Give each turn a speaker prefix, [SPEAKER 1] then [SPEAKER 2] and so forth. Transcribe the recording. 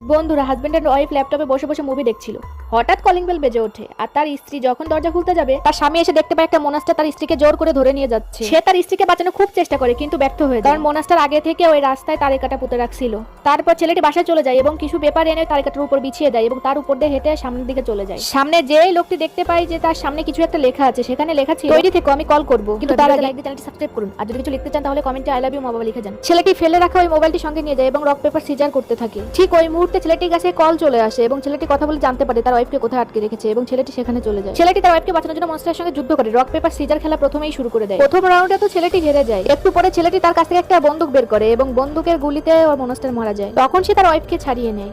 [SPEAKER 1] বন্ধুরা husband and wife ল্যাপটপে বসে বসে মুভি দেখছিল। হঠাৎ কলিং বেল বেজে ওঠে আর তার স্ত্রী যখন দরজা খুলতে যাবে তার স্বামী এসে দেখতে পায় একটা মোনাস্টার তার স্ত্রীকে জোর করে ধরে নিয়ে যাচ্ছে। সে তার স্ত্রীকে বাঁচানোর খুব চেষ্টা করে কিন্তু ব্যর্থ হয়ে যায়, কারণ মোনাস্টার আগে থেকে ওই রাস্তায় তালিকাটা পুঁতে রাখছিল। তারপর ছেলেটি বাসায় চলে যায় এবং কিছু পেপার এনে তালিকাটার উপর বিছিয়ে দেয় এবং তার উপর দিয়ে হেঁটে সামনের দিকে চলে যায়। সামনে যেই লোকটি দেখতে পায় যে তার সামনে কিছু একটা লেখা আছে, সেখানে লেখা ছিল তৈরি থেকে আমি কল করব, কিন্তু তার আগে লাইক দিয়ে চ্যানেলটি সাবস্ক্রাইব করুন। আর যদি কিছু লিখতে চান তাহলে কমেন্টে আই লাভ ইউ মোবাইল লিখে যান। ছেলেটি ফেলে রাখা ওই মোবাইলটি সঙ্গে নিয়ে যায় এবং রক পেপার সিজার করতে থাকে। ঠিক ওই মুহূর্তে ছেলেটির কাছে কল চলে আসে এবং ছেলেটি কথা বলে জানতে পারে তার ওয়াইফকে কোথায় আটকে রেখেছে এবং ছেলেটি সেখানে চলে যায়। ছেলেটি তার ওয়াইফকে বাঁচানোর জন্য মনস্টারের সঙ্গে যুদ্ধ করে। রক পেপার সিজার খেলা প্রথমেই শুরু করে দেয়। প্রথম রাউন্ডে তো ছেলেটি হেরে যায়। একটু পরে ছেলেটি তার কাছ থেকে একটা বন্দুক বের করে এবং বন্দুকের গুলিতে ওর মনস্টার মারা যায়। তখন সে তার ওয়াইফকে ছাড়িয়ে নেয়।